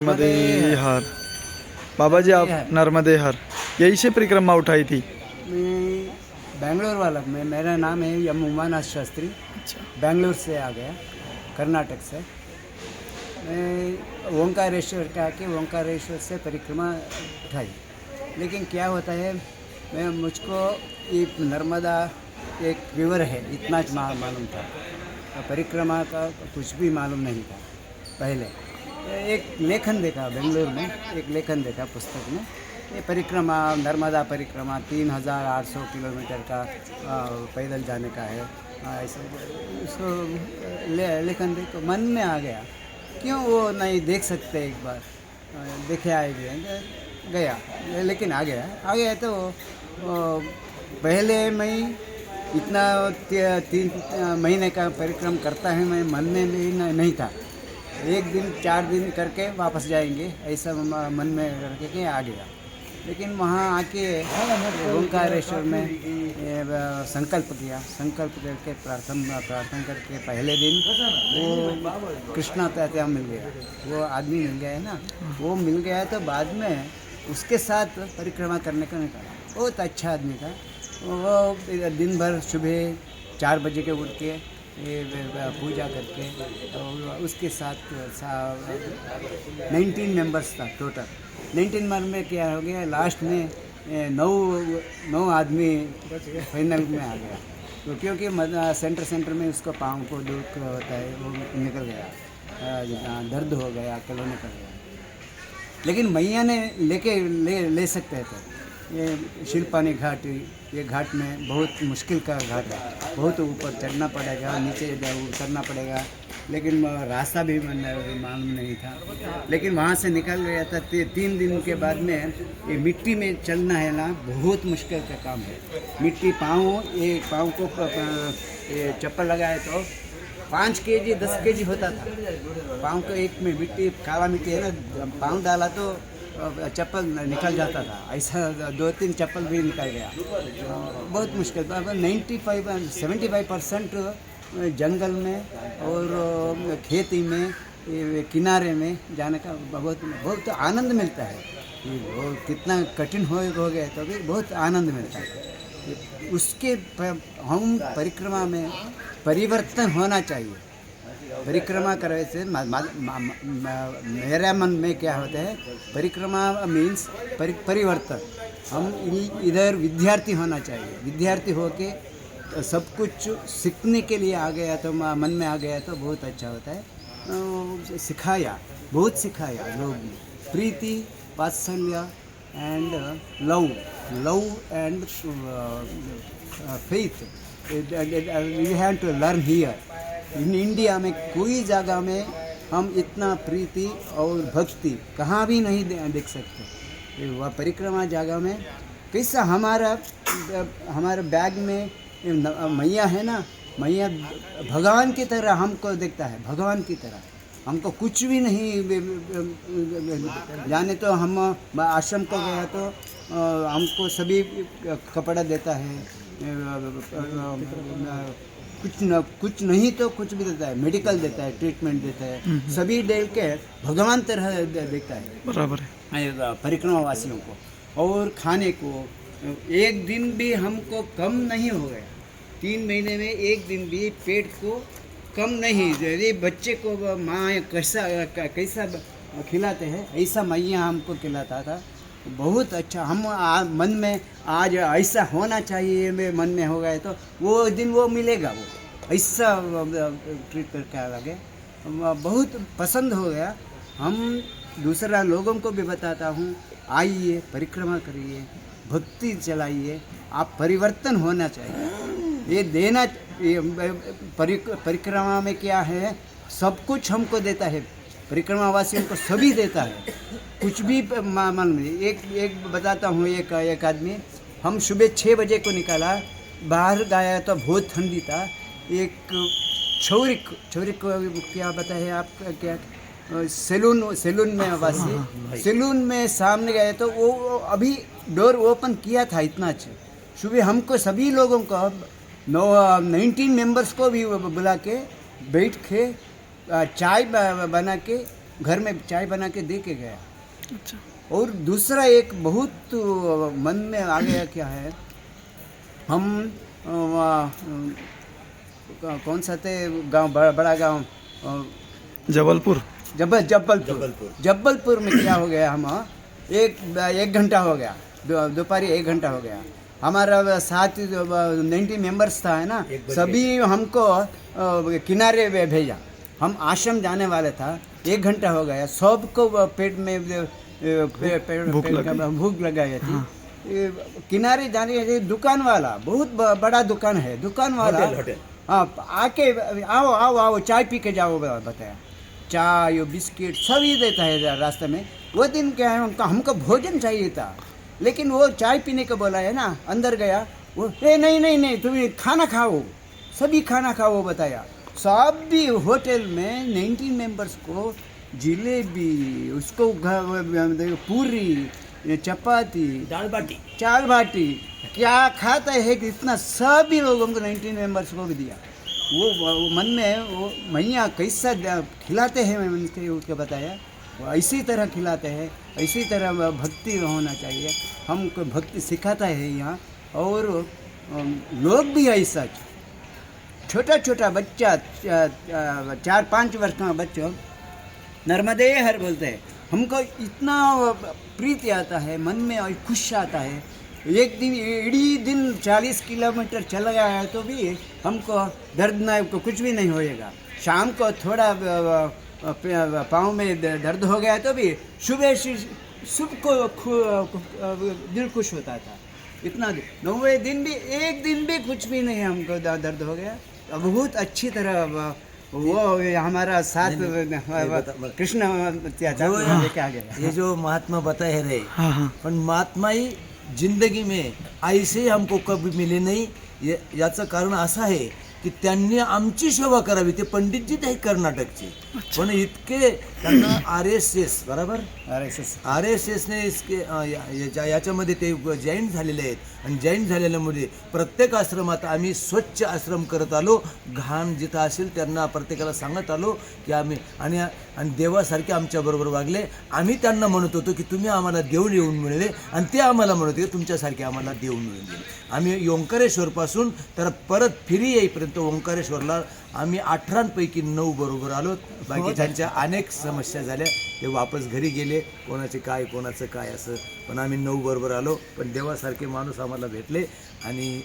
नर्मदे हर बाबा जी, आप नर्मदे हर यही से परिक्रमा उठाई थी। मैं बेंगलोर वाला मेरा नाम है एम उमानाथ शास्त्री। अच्छा, बेंगलोर से आ गया, कर्नाटक से। मैं ओंकारेश्वर का आके ओंकारेश्वर से परिक्रमा उठाई। लेकिन क्या होता है, मुझको ये नर्मदा एक रिवर है इतना मालूम था, परिक्रमा का कुछ भी मालूम नहीं था पहले। एक लेखन देखा बेंगलोर में, एक लेखन देखा पुस्तक में, ये परिक्रमा नर्मदा परिक्रमा 3800 किलोमीटर का पैदल जाने का है। ऐसे उसको लेखन देख मन में आ गया, क्यों वो नहीं देख सकते एक बार। देखे आएंगे, गया, लेकिन आ गया तो पहले मैं इतना 3 महीने का परिक्रम करता है, मैं मन में भी नहीं था। 1 दिन 4 दिन करके वापस जाएंगे ऐसा मन में करके के आ गया। लेकिन वहाँ आके ओंकारेश्वर में संकल्प करके प्रार्थना करके पहले दिन वो कृष्णा तात्या मिल गया, वो आदमी मिल गया है ना, वो मिल गया तो बाद में उसके साथ परिक्रमा करने का निकाला। बहुत अच्छा आदमी था वो। दिन भर सुबह 4 बजे के उठ के पूजा करके, और उसके साथ 19 मेंबर्स था टोटल। 19 मेंबर में क्या हो गया, लास्ट में 9 आदमी फाइनल में आ गया। तो क्योंकि सेंटर में उसको पाँव को दुख होता है, वो निकल गया, दर्द हो गया, अकेले निकल गया। लेकिन मैया ने ले सकते थे। ये शिल्पानी घाट, ये घाट में बहुत मुश्किल का घाट है, बहुत ऊपर चढ़ना पड़ेगा, नीचे उतरना पड़ेगा। लेकिन रास्ता भी मालूम नहीं था। लेकिन वहाँ से निकल गया था। 3 दिन के बाद में ये मिट्टी में चलना है ना, बहुत मुश्किल का काम है। मिट्टी पाँव को ये चप्पल लगाए तो 5 केजी 10 केजी होता था पाँव को। एक में मिट्टी, काला मिट्टी है ना, पाँव डाला तो चप्पल निकल जाता था। ऐसा 2-3 चप्पल भी निकल गया, बहुत मुश्किल था। 75% जंगल में और खेती में, किनारे में जाने का बहुत आनंद मिलता है। वो कितना कठिन हो गया तो भी बहुत आनंद मिलता है। उसके हम परिक्रमा में परिवर्तन होना चाहिए। परिक्रमा करने से मेरा मन में क्या होता है, परिक्रमा मीन्स परिवर्तन। हम इधर विद्यार्थी होना चाहिए। विद्यार्थी होके सब कुछ सीखने के लिए आ गया तो मन में आ गया तो बहुत अच्छा होता है। सिखाया, बहुत सिखाया लोग ने, प्रीति, वात्सल्य and love and faith you have to learn here in India में। कोई जगह में हम इतना प्रीति और भक्ति कहाँ भी नहीं देख सकते। वह परिक्रमा जगह में कैसा हमारा बैग में मैया है ना, मैया भगवान की तरह हमको देखता है, भगवान की तरह। हमको कुछ भी नहीं जाने तो हम आश्रम को गया तो हमको कपड़ा देता है, कुछ नहीं तो कुछ भी देता है, मेडिकल देता है, ट्रीटमेंट देता है, सभी दे के भगवान तरह देखता है। बराबर है परिक्रमा वासियों को। और खाने को 1 दिन भी हमको कम नहीं हो गया। 3 महीने में 1 दिन भी पेट को कम नहीं। यदि बच्चे को माँ कैसा खिलाते हैं, ऐसा मैया हमको खिलाता था। बहुत अच्छा। हम मन में आज ऐसा होना चाहिए, में मन में हो गए तो वो दिन वो मिलेगा, वो ऐसा ट्रीट करके आ लगे, बहुत पसंद हो गया। हम दूसरा लोगों को भी बताता हूँ, आइए परिक्रमा करिए, भक्ति चलाइए, आप परिवर्तन होना चाहिए। ये देना, परिक्रमा में क्या है, सब कुछ हमको देता है, परिक्रमा वासियों को सभी देता है, कुछ भी मालूम नहीं। एक बताता हूँ, एक आदमी, हम सुबह 6 बजे को निकाला, बाहर गया तो बहुत ठंडी था। एक छौरी को क्या बताए आप, क्या सैलून में वासी, सैलून में सामने गए तो वो अभी डोर ओपन किया था इतना अच्छा। सुबह हमको सभी लोगों को 19 मेंबर्स को भी बुला के बैठ के चाय बना के घर में चाय बना के दे के गया। अच्छा। और दूसरा एक बहुत मन में आ गया क्या है, हम कौन सा थे गांव, बड़ा गांव, जबलपुर। जबलपुर में क्या हो गया, हम एक घंटा हो गया, दोपहर 1 घंटा हो गया। हमारा साथ 90 मेंबर्स था है ना, सभी हमको किनारे पे भेजा। हम आश्रम जाने वाले था, 1 घंटा हो गया, सबको पेट में भूख लगाई थी। किनारे जाने के दुकान वाला, बहुत बड़ा दुकान है, दुकान वाला हाँ आके आओ आओ आओ चाय पी के जाओ बताया। चाय बिस्किट सभी देता है रास्ते में। वो दिन क्या है, हमको भोजन चाहिए था, लेकिन वो चाय पीने को बोला है ना, अंदर गया वो नहीं तुम खाना खाओ, सभी खाना खाओ बताया। सब भी होटल में 19 मेंबर्स को जिलेबी, उसको पूरी, चपाती, चाल बाटी क्या खाता है कि इतना सभी लोगों को 19 मेंबर्स को भी दिया। वो मन में वो मैया कैसा खिलाते हैं, मैंने उसको बताया। वो इसी तरह खिलाते हैं, इसी तरह भक्ति होना चाहिए। हमको भक्ति सिखाता है यहाँ। और लोग भी ऐसा, छोटा छोटा बच्चा 4-5 वर्ष का बच्चों नर्मदे हर बोलते हैं, हमको इतना प्रीति आता है मन में और खुश आता है। एक दिन इड़ी दिन 40 किलोमीटर चला गया है तो भी हमको दर्द नहीं, कुछ भी नहीं होएगा। शाम को थोड़ा पाँव में दर्द हो गया तो भी सुबह को दिल खुश होता था। इतना 90 दिन भी, एक दिन भी कुछ भी नहीं हमको दर्द हो गया। बहुत अच्छी तरह वो हमारा साथ कृष्ण लेके आ गया। ये जो महात्मा बताए रहे, हाँ। पण महात्मा ही जिंदगी में ऐसे हमको कभी मिले नाही। याचं कारण असं आहे की त्यांनी आमची सेवा करावी। ते पंडितजी ते कर्नाटकचे, पण इतके त्यांना RSS बरोबर RSSने याच्यामध्ये ते जॉईंट झालेले आहेत। आणि जॉईंट झालेल्यामुळे प्रत्येक आश्रमात आम्ही स्वच्छ आश्रम करत आलो। घाण जिथं असेल त्यांना प्रत्येकाला सांगत आलो की आम्ही आणि देवासारखे आमच्याबरोबर वागले। आम्ही त्यांना म्हणत होतो की तुम्ही आम्हाला देव येऊन मिळले, आणि ते आम्हाला म्हणत होते तुमच्यासारखे आम्हाला देव मिळून गेले। आम्ही ओंकारेश्वरपासून तर परत फिरी येईपर्यंत ओंकारेश्वरला आम्ही 18पैकी 9 बरोबर आलो। बाकीच्यांच्या अनेक समस्या झाल्या, ते वापस घरी गेले, कोणाचे काय कोणाचं काय असं, पण आम्ही 9 बरोबर आलो। पण देवासारखे माणूस आम्हाला भेटले आणि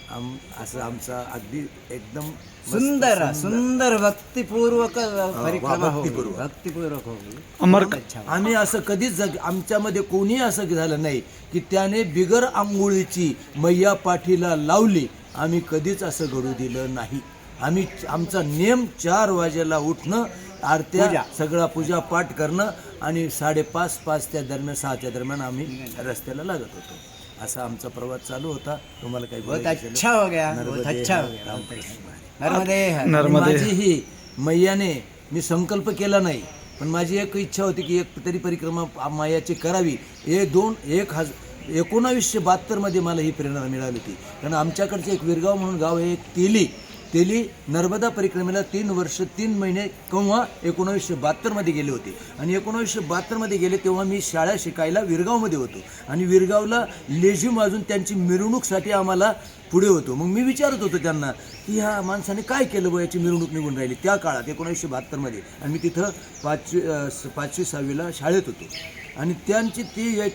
असं आमचा अगदी एकदम सुंदर भक्तिपूर्वक परिक्रमा हो, भक्तिपूर्वक हो। अमर आम्ही असं कधीच आमच्यामध्ये कोणी असं झालं नाही की त्याने बिगर आंघोळीची मैया पाठीला लावली। आम्ही कधीच असं घडू दिलं नाही। आम्ही आमचा नेम 4 वाजेला उठणं, आरत्या सगळा पूजा पाठ करणं आणि 5:30 त्या दरम्यान 6च्या दरम्यान आम्ही रस्त्याला लागत होतो। असा आमचा प्रवास चालू होता। तुम्हाला काही बहुत अच्छा हो गया, बहुत अच्छा हो गया। नर्मदे माझी ही मैयाने, मी संकल्प केला नाही, पण माझी एक इच्छा होती की एक तरी परिक्रमा मायाची करावी। 1972 मध्ये मला ही प्रेरणा मिळाली होती। कारण आमच्याकडचे एक विरगाव म्हणून गाव आहे, एक तेली नर्मदा परिक्रमेला 3 वर्ष 3 महिने किंवा 1972 मध्ये गेले होते। आणि 1972 मध्ये गेले तेव्हा मी शाळा शिकायला विरगावमध्ये होतो, आणि विरगावला लेझिम वाजून त्यांची मिरवणूकसाठी आम्हाला पुढे होतो। मग मी विचारत होतो त्यांना की ह्या माणसाने काय केलं बा, याची मिरवणूक निघून राहिली त्या काळात 1972 मध्ये। आणि मी तिथं 5वी-6वीला शाळेत होतो। आणि त्यांची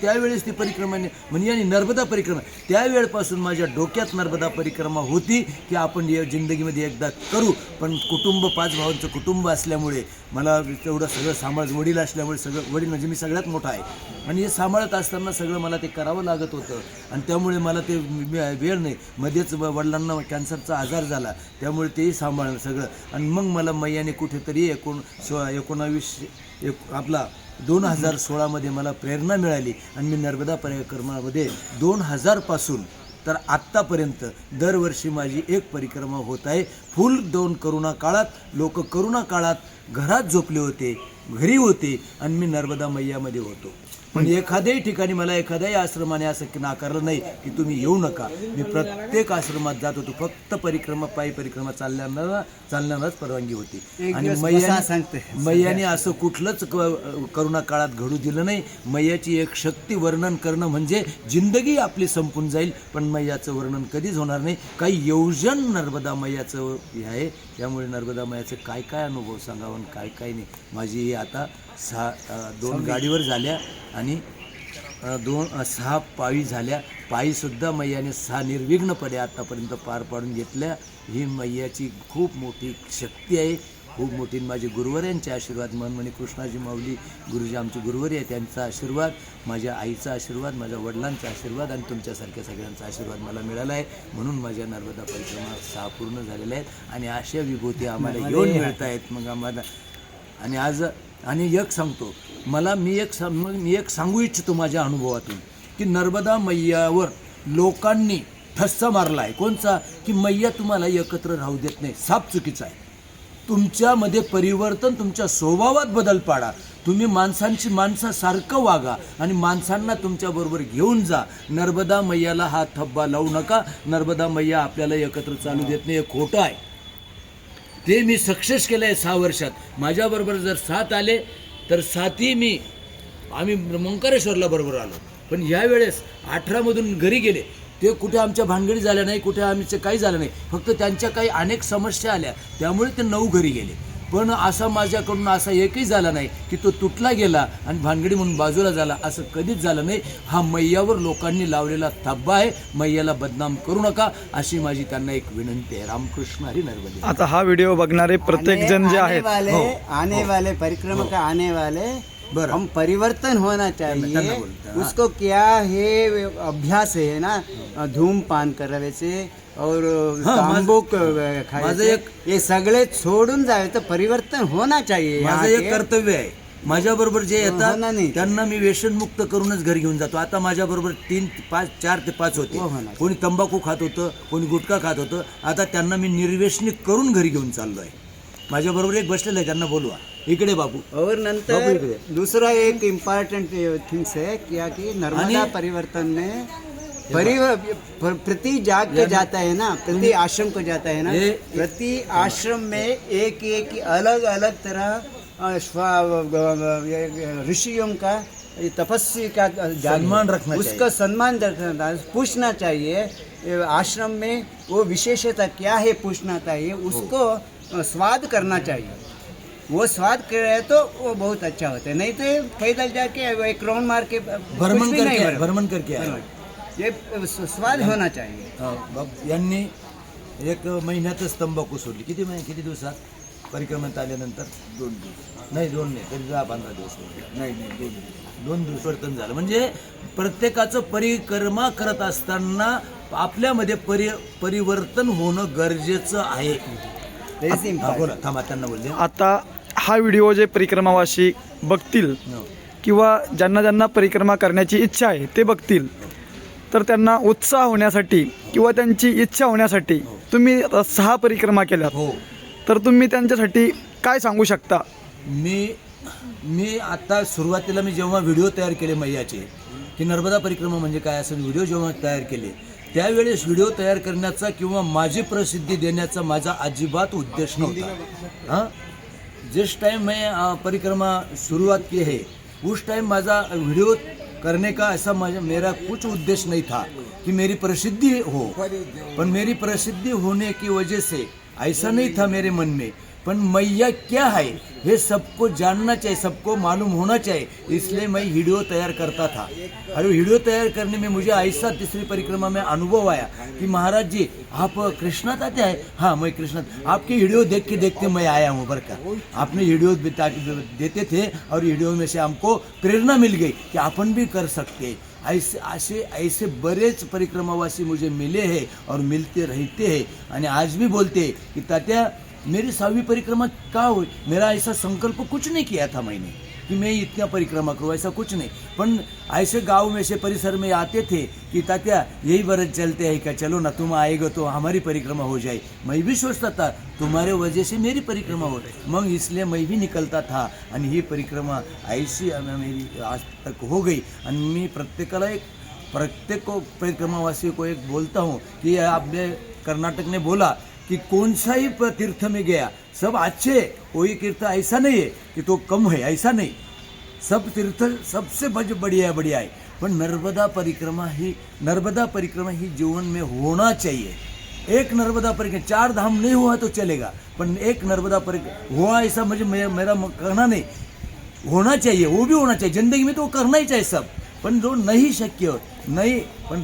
त्यावेळेस ती परिक्रमाने म्हणजे आणि नर्मदा परिक्रमा, त्यावेळपासून माझ्या डोक्यात नर्मदा परिक्रमा होती की आपण या जिंदगीमध्ये एकदा करू। पण कुटुंब 5 भावांचं कुटुंब असल्यामुळे मला तेवढं सगळं सांभाळ, वडील असल्यामुळे सगळं, वडील म्हणजे मी सगळ्यात मोठा आहे, आणि हे सांभाळत असताना सगळं मला ते करावं लागत होतं। आणि त्यामुळे मला ते वेळ नाही, मध्येच वडिलांना कॅन्सरचा आजार झाला, त्यामुळे तेही सांभाळणं सगळं। आणि मग मला मैयाने कुठेतरी 2016 मध्ये मला प्रेरणा मिळाली, आणि मी नर्मदा परिक्रमामध्ये 2000 पासून तर आत्तापर्यंत दरवर्षी माझी एक परिक्रमा होत आहे। फुल 2 करोना काळात लोक करोना काळात घरात झोपले होते, घरी होते आणि मी नर्मदा मैयामध्ये होतो. पण एखाद्याही ठिकाणी मला एखाद्याही आश्रमाने असं नाकारलं नाही की तुम्ही येऊ नका. मी प्रत्येक आश्रमात जात होतो. फक्त पायी परिक्रमा चालण्यालाच परवानगी होती. एक आणि दिवस मैयाने बसा सांगते. मैयाने असं कुठलंच करोना काळात घडू दिलं नाही. मैयाची एक शक्ती वर्णन करणं म्हणजे जिंदगी आपली संपून जाईल, पण मैयाचं वर्णन कधीच होणार नाही. काही योजन नर्मदा मैयाचं हे आहे. त्यामुळे नर्मदा मैयाचे काय काय अनुभव सांगावं आणि काय काय नाही. माझी आता 2 गाडीवर झाल्या आणि 6 पायी झाल्या. पायीसुद्धा मैयाने 6 निर्विघ्नपणे आतापर्यंत पार पाडून घेतल्या. ही मैयाची खूप मोठी शक्ती आहे, खूप मोठी. माझे गुरुवर्यांचे आशीर्वाद, मनमणी कृष्णाजी माऊली गुरुजी आमचे गुरुवर आहे, त्यांचा आशीर्वाद, माझ्या आईचा आशीर्वाद, माझ्या वडिलांचा आशीर्वाद आणि तुमच्यासारख्या सगळ्यांचा आशीर्वाद मला मिळाला आहे. म्हणून माझ्या नर्मदा परिक्रमा 6 पूर्ण झालेल्या आहेत आणि अशा विभूती आम्हाला येऊन मिळत आहेत. मग आम्हाला आणि एक सांगतो, मी एक सांगू इच्छितो माझ्या अनुभवातून की नर्मदा मैयावर लोकांनी ठस्सा मारला आहे. कोणचा? की मैया तुम्हाला एकत्र राहू देत नाही. साप चुकीचा आहे. तुमच्यामध्ये परिवर्तन, तुमच्या स्वभावात बदल पाडा. तुम्ही माणसासारखं वागा आणि माणसांना तुमच्याबरोबर घेऊन जा. नर्मदा मैयाला हा थब्बा लावू नका. नर्मदा मैया आपल्याला एकत्र चालू देत नाही, हे खोटं आहे. ते मी सक्सेस केलं आहे 6 वर्षात. माझ्याबरोबर जर 7 आले तर 7ही आम्ही मंकारेश्वरला बरोबर आलो. पण यावेळेस 18मधून घरी गेले. ते कुठे आमच्या भानगडी झाल्या नाही, कुठे आमचे काही झालं नाही. फक्त त्यांच्या काही अनेक समस्या आल्या, त्यामुळे ते 9 घरी गेले. पण असा माझ्याकडून असा एकही झाला नाही की तो तुटला गेला आणि भानगडी म्हणून बाजूला झाला. असं कधीच झालं नाही. हा मैयावर लोकांनी लावलेला थब्बा आहे. मैयाला बदनाम करू नका अशी माझी त्यांना एक विनंती आहे. रामकृष्ण हरी नर्मदे. आता हा व्हिडिओ बघणारे प्रत्येक जण जे आहेत, आने वाले परिक्रमा का आने वाले हम परिवर्तन होना चाहिए. उसको क्या है अभ्यास है ना, धूमपान करायचे और तांबूक खायचे, हे सगळे सोडून जावे तर परिवर्तन होना चाहिए. माझं एक कर्तव्य आहे. माझ्याबरोबर जे येतात त्यांना मी व्यसनमुक्त करूनच घरी घेऊन जातो. आता माझ्याबरोबर 4 ते 5 होते. कोणी तंबाखू खात होतं, कोणी गुटखा खात होतं. आता त्यांना मी निर्व्यसनी करून घरी घेऊन चाललो आहे. माझ्याबरोबर एक बसलेलं आहे, त्यांना बोलवा. इकडे बाबू. और नंतर दूसरा एक इम्पॉर्टेंट थिंग्स है क्या कि नर्मदा परिवर्तन में प्रति जाग के जाता है ना, प्रति आश्रम को जाता है ना, प्रति आश्रम में एक अलग अलग तरह ऋषियों का तपस्वी का सम्मान रखना चाहिए. उसका सम्मान रखना, पूछना चाहिए आश्रम में वो विशेषता क्या है, पूछना चाहिए. उसको स्वाद करना चाहिए. वो स्वाद करे तो वो बहुत अच्छा होता है. नहीं तो पैदल जाके एक राउंड मार के भ्रमण करके ये स्वाद होना चाहिए. यांनी 1 महिन्यातच तंबाखू सोडली. किती दिवसात परिक्रमेत आल्यानंतर? 2 दिवस नाही, 2 नाही, तरी 10-15 दिवस नाही, 2 दिवस वर्तन झालं. म्हणजे प्रत्येकाचं परिक्रमा करत असताना आपल्यामध्ये परिवर्तन होणं गरजेचं आहे. बोला, थांबा, त्यांना बोलले. आता हा व्हिडिओ जे परिक्रमावासी बघतील किंवा ज्यांना परिक्रमा करण्याची इच्छा आहे ते बघतील, तर त्यांना उत्साह होण्यासाठी किंवा त्यांची इच्छा होण्यासाठी तुम्ही 6 परिक्रमा केल्यात, तर तुम्ही त्यांच्यासाठी काय सांगू शकता? मी आता सुरुवातीला जेव्हा व्हिडिओ तयार केले मैयाचे की नर्मदा परिक्रमा म्हणजे काय, असं व्हिडिओ जेव्हा तयार केले, त्यावेळेस व्हिडिओ तयार करण्याचा किंवा माझी प्रसिद्धी देण्याचा माझा अजिबात उद्देश नव्हता. हाँ, जिस टाइम मैं परिक्रमा शुरुआत की है उस टाइम माझा वीडियो करने का ऐसा मेरा कुछ उद्देश्य नहीं था कि मेरी प्रसिद्धि हो. पण मेरी प्रसिद्धि होने की वजह से ऐसा नहीं था मेरे मन में. पण मैया क्या है ये सबको जानना चाहिए, सबको मालूम होना चाहिए, इसलिए मैं वीडियो तैयार करता था. और वीडियो तैयार करने में मुझे ऐसा 3री परिक्रमा में अनुभव आया कि महाराज जी आप कृष्णात आते हैं. हाँ, मैं कृष्णात. आपकी वीडियो देखते मैं आया हूँ. बर का आपने वीडियो देते थे और वीडियो में से हमको प्रेरणा मिल गई कि अपन भी कर सकते. ऐसे बरेच परिक्रमावासी मुझे मिले हैं और मिलते रहते हैं. आणि आज भी बोलते हैं कि तात्या मेरी 6वीं परिक्रमा का हुई. मेरा ऐसा संकल्प कुछ नहीं किया था मैंने. कि मैं इतना परिक्रमा करूँ, ऐसा कुछ नहीं। पण ऐसे गांव में से परिसर में आते थे कि तात्या यही बरस चलते हैं क्या, चलो ना तुम आएगा तो हमारी परिक्रमा हो जाए। मैं भी सोचता था तुम्हारे वजह से मेरी परिक्रमा हो, मग इसलिए मैं भी निकलता था आणि ही परिक्रमा ऐसी मेरी आज तक हो गई। आणि मी प्रत्येक परिक्रमावासी को एक बोलता हूँ कि आपने कर्नाटक ने बोला कि कौन सा ही तीर्थ में गया सब अच्छे, कोई तीर्थ ऐसा नहीं है कि तो कम है, ऐसा नहीं, सब तीर्थ सबसे बढ़िया है। पण नर्मदा परिक्रमा ही जीवन में होना चाहिए। एक नर्मदा परिक्रमा, 4 धाम नहीं हुआ तो चलेगा, पण एक नर्मदा परिक्रमा हुआ ऐसा मुझे मेरा कहना नहीं, होना चाहिए, वो भी होना चाहिए जिंदगी में, तो करना ही चाहिए सब। पण जो नहीं शक्य नहीं, पण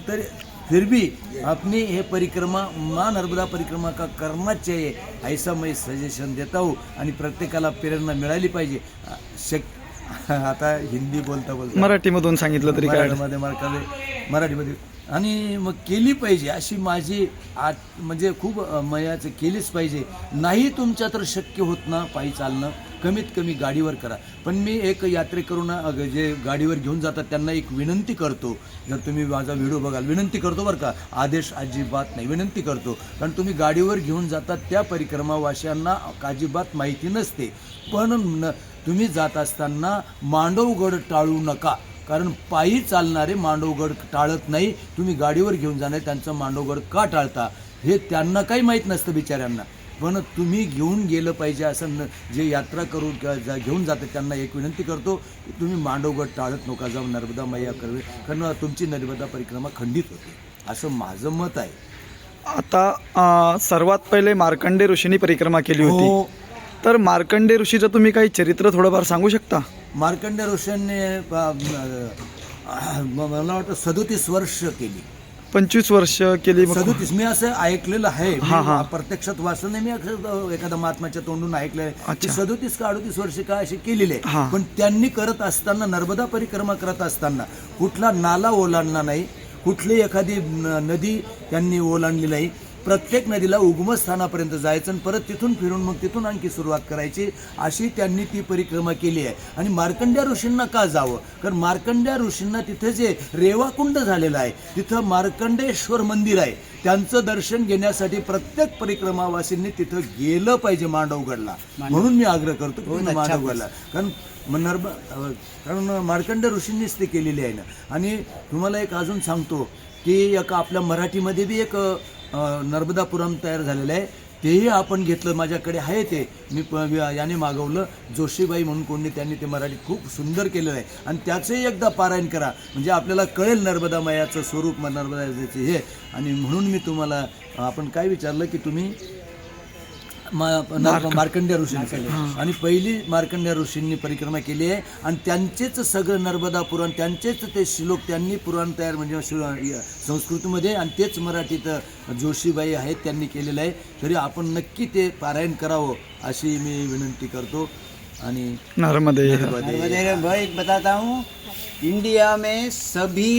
फिर भी अपनी ये परिक्रमा माँ नर्मदा परिक्रमा का करना चाहिए, ऐसा मैं सजेशन देता हूँ। आणि प्रत्येकाला प्रेरणा मिळाली पाहिजे। आता हिंदी बोलता मराठीमधून सांगितलं तरी काय मराठीमध्ये आणि मग केली पाहिजे अशी माझी म्हणजे खूप मयाचं केलीच पाहिजे। नाही तुमच्या तर शक्य होत ना पायी चालणं, कमीत कमी गाडीवर करा। पण मी एक यात्रेकरूंना जे गाडीवर घेऊन जातात त्यांना एक विनंती करतो, जर तुम्ही माझा व्हिडिओ बघाल, विनंती करतो बरं का, आदेश अजिबात नाही, विनंती करतो। कारण तुम्ही गाडीवर घेऊन जातात त्या परिक्रमावाशांना अजिबात माहिती नसते, पण तुम्ही जात असताना मांडवगड टाळू नका, कारण पायी चालणारे मांडवगड टाळत नाही, तुम्ही गाडीवर घेऊन जाणारे त्यांचं मांडवगड का टाळता हे त्यांना काही माहीत नसतं बिचाऱ्यांना। पण तुम्ही घेऊन गेलं पाहिजे असं जे यात्रा करून घेऊन जातात त्यांना एक विनंती करतो की तुम्ही मांडवगड टाळत नका जाऊ, नर्मदा मैया करवे, कारण तुमची नर्मदा परिक्रमा खंडित होते, असं माझं मत आहे। आता सर्वात पहिले मार्कंडे ऋषींनी परिक्रमा केली होती, तर मार्कंडे ऋषीचं तुम्ही काही चरित्र थोडंफार सांगू शकता? मार्कंडे ऋषींनी मला वाटतं 37 वर्ष केली, 25 वर्ष केली। 37 मी असं ऐकलेलं आहे, प्रत्यक्षात वाचलं नाही, मी एखाद्या महात्माच्या तोंडून ऐकलंय की 37 का 38 वर्ष का असे केलेले। पण त्यांनी करत असताना, नर्मदा परिक्रमा करत असताना कुठला नाला ओलांडला नाही, कुठली एखादी नदी त्यांनी ओलांडली नाही, प्रत्येक नदीला उगमस्थानापर्यंत जायचं आणि परत तिथून फिरून मग तिथून आणखी सुरुवात करायची, अशी त्यांनी ती परिक्रमा केली आहे। आणि मार्कंड्या ऋषींना का जावं, कारण मार्कंड्या ऋषींना तिथे जे रेवाकुंड झालेलं आहे, तिथं मार्कंडेश्वर मंदिर आहे, त्यांचं दर्शन घेण्यासाठी प्रत्येक परिक्रमावासींनी तिथं गेलं पाहिजे मांडवगडला। म्हणून मी आग्रह करतो की मांडवगडला, कारण मार्कंड्य ऋषींनीच ते केलेले आहे ना। आणि तुम्हाला एक अजून सांगतो की एक आपल्या मराठीमध्ये बी एक नर्मदा पुराण तयार झालेलं आहे, तेही आपण घेतलं, माझ्याकडे आहे ते, मी याने मागवलं, जोशीबाई म्हणून कोणी, त्यांनी ते मराठीत खूप सुंदर केलेलं आहे, आणि त्याचंही एकदा पारायण करा म्हणजे आपल्याला कळेल नर्मदा मायाचं स्वरूप, नर्मदा हे। आणि म्हणून मी तुम्हाला, आपण काय विचारलं की तुम्ही मार्कंड्य ऋषींनी, आणि पहिली मार्कंड्य ऋषींनी परिक्रमा केली आहे, आणि त्यांचेच सगळं नर्मदा पुराण, त्यांचेच ते श्लोक त्यांनी पुराण तयार म्हणजे संस्कृतमध्ये, आणि तेच मराठीत जोशीबाई आहेत त्यांनी केलेलं आहे। तरी आपण नक्की ते पारायण करावं अशी मी विनंती करतो। आणि नर्मदे मैं एक बताता हूँ, इंडिया में सभी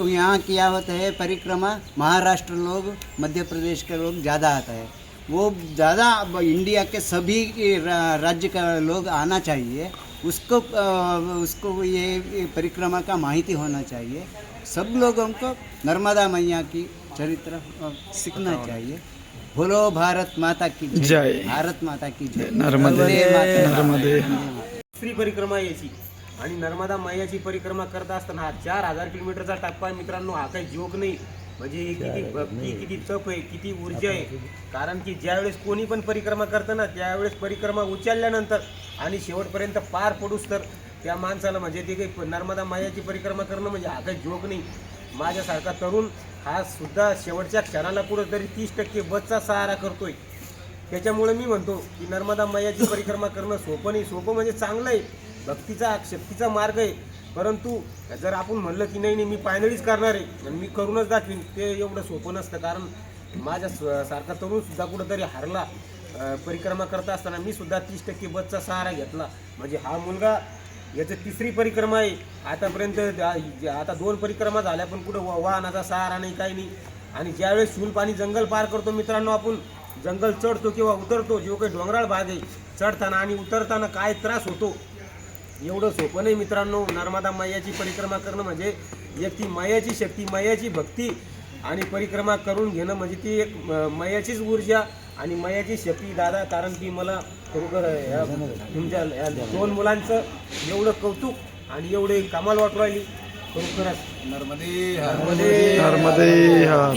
यहाँ किया होता है परिक्रमा, महाराष्ट्र लोग, मध्य प्रदेश के लोग ज़्यादा आता है, वो ज़्यादा इंडिया के सभी राज्य का लोग आना चाहिए, उसको ये परिक्रमा का माहिती होना चाहिए, सब लोगों को नर्मदा मैया की चरित्र सीखना चाहिए। बोलो भारत माता की जय, भारत माता की जय, नर्मदे। श्री परिक्रमा यायची आणि नर्मदा मैयाची परिक्रमा करत असताना हा 4000 किलोमीटरचा टप्पा आहे मित्रांनो, हा काही जोक नाही। म्हणजे किती भक्ती, किती तप आहे, किती ऊर्जा आहे। कारण की ज्यावेळेस कोणी पण परिक्रमा करतं ना, त्यावेळेस परिक्रमा उचलल्यानंतर आणि शेवटपर्यंत पार पडूस तर त्या माणसाला म्हणजे ते काही नर्मदा मायाची परिक्रमा करणं म्हणजे हा काही जोक नाही। माझ्यासारखा तरुण हा सुद्धा शेवटच्या क्षणाला कुठंतरी 30% बसचा सहारा करतोय। त्याच्यामुळे मी म्हणतो की नर्मदा मायाची परिक्रमा करणं सोपं नाही, सोपं म्हणजे चांगलं आहे, भक्तीचा शक्तीचा मार्ग आहे। परंतु जर आपण म्हणलं की नाही मी फायनलीच करणार आहे आणि मी करूनच दाखवीन, ते एवढं सोपं नसतं। कारण माझ्या सारखा तरुण सुद्धा कुठंतरी हारला परिक्रमा करता असताना, मी सुद्धा 30% बसचा सहारा घेतला। म्हणजे हा मुलगा याचं 3री परिक्रमा आहे आतापर्यंत, आता 2 परिक्रमा झाल्या पण कुठं वाहनाचा सहारा नाही, काही नाही। आणि ज्यावेळेस शूल पाणी जंगल पार करतो मित्रांनो, आपण जंगल चढतो किंवा उतरतो, जो काही डोंगराळ भाग आहे, चढताना आणि उतरताना काय त्रास होतो एवढं सोपं नाही मित्रांनो. नर्मदा मैयाची परिक्रमा करणं म्हणजे एक ती मैयाची शक्ती, मैयाची भक्ती आणि परिक्रमा करून घेणं म्हणजे ती एक मैयाचीच ऊर्जा आणि मैयाची शक्ती दादा. कारण की मला खरोखर तुमच्या या 2 मुलांचं एवढं कौतुक आणि एवढे कमाल वाटू राहिली खरोखरच. नर्मदे नर्मदे हर.